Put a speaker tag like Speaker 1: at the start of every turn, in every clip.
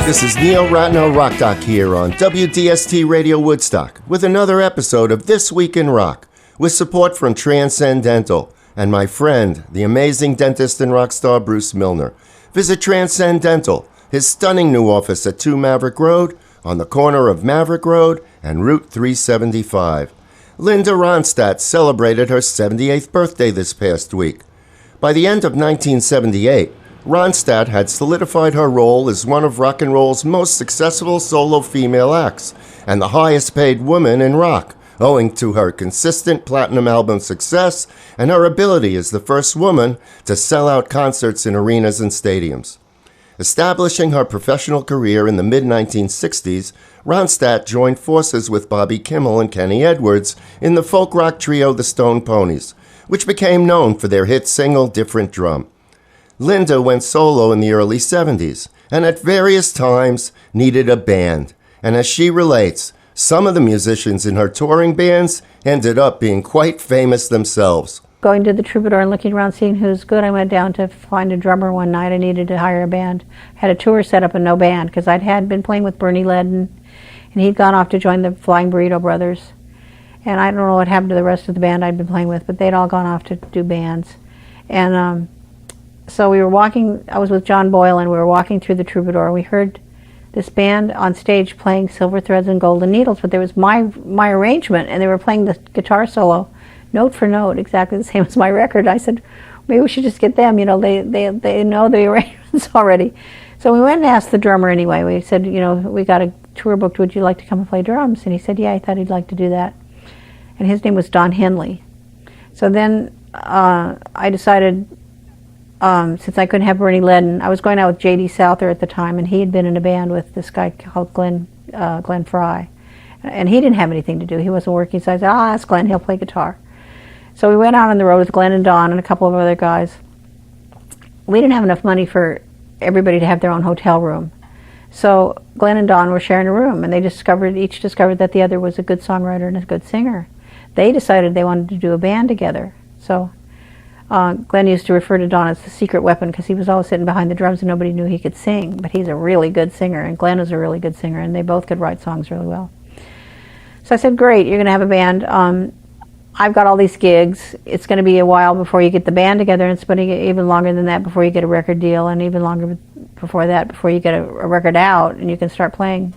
Speaker 1: This is Neil Ratno Rock Doc here on WDST Radio Woodstock with another episode of This Week in Rock with support from Transcendental and my friend, the amazing dentist and rock star Bruce Milner. Visit Transcendental, his stunning new office at 2 Maverick Road on the corner of Maverick Road and Route 375. Linda Ronstadt celebrated her 78th birthday this past week. By the end of 1978, Ronstadt had solidified her role as one of rock and roll's most successful solo female acts and the highest paid woman in rock, owing to her consistent platinum album success and her ability as the first woman to sell out concerts in arenas and stadiums. Establishing her professional career in the mid-1960s, Ronstadt joined forces with Bobby Kimmel and Kenny Edwards in the folk rock trio The Stone Ponies, which became known for their hit single Different Drum. Linda went solo in the early 70s and at various times needed a band. And as she relates, some of the musicians in her touring bands ended up being quite famous themselves.
Speaker 2: Going to the Troubadour and looking around seeing who's good, I went down to find a drummer one night. I needed to hire a band. Had a tour set up and no band because had been playing with Bernie Ledden and he'd gone off to join the Flying Burrito Brothers. And I don't know what happened to the rest of the band I'd been playing with, but they'd all gone off to do bands. And so we were walking, I was with John Boyle, and we were walking through the Troubadour. We heard this band on stage playing Silver Threads and Golden Needles, but there was my arrangement, and they were playing the guitar solo, note for note, exactly the same as my record. I said, maybe we should just get them, they know the arrangements already. So we went and asked the drummer anyway. We said, we got a tour booked, would you like to come and play drums? And he said, yeah, I thought he'd like to do that. And his name was Don Henley. So then I decided, since I couldn't have Bernie Ledden, I was going out with J.D. Souther at the time, and he had been in a band with this guy called Glenn Fry. And he didn't have anything to do. He wasn't working, so I said, ask Glenn, he'll play guitar. So we went out on the road with Glenn and Don and a couple of other guys. We didn't have enough money for everybody to have their own hotel room. So Glenn and Don were sharing a room, and they each discovered that the other was a good songwriter and a good singer. They decided they wanted to do a band together. So Glenn used to refer to Don as the secret weapon because he was always sitting behind the drums and nobody knew he could sing, but he's a really good singer, and Glenn is a really good singer, and they both could write songs really well. So I said, great, you're going to have a band. I've got all these gigs. It's going to be a while before you get the band together, and it's going to get even longer than that before you get a record deal, and even longer before that before you get a record out and you can start playing.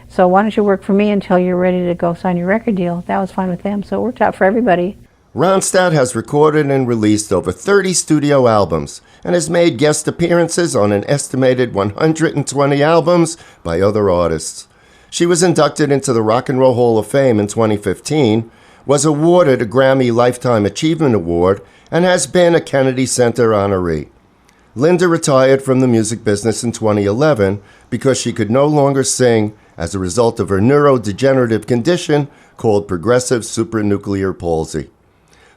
Speaker 2: So why don't you work for me until you're ready to go sign your record deal? That was fine with them, so it worked out for everybody.
Speaker 1: Ronstadt has recorded and released over 30 studio albums and has made guest appearances on an estimated 120 albums by other artists. She was inducted into the Rock and Roll Hall of Fame in 2015, was awarded a Grammy Lifetime Achievement Award, and has been a Kennedy Center honoree. Linda retired from the music business in 2011 because she could no longer sing as a result of her neurodegenerative condition called progressive supranuclear palsy.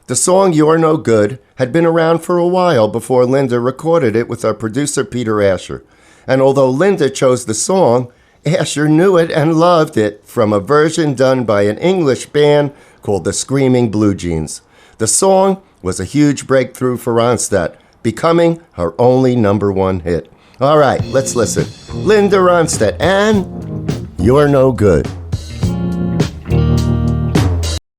Speaker 1: The song You're No Good had been around for a while before Linda recorded it with our producer Peter Asher. And although Linda chose the song, Asher knew it and loved it from a version done by an English band called the Screaming Blue Jeans. The song was a huge breakthrough for Ronstadt, becoming her only #1 hit. All right, let's listen. Linda Ronstadt and You're No Good.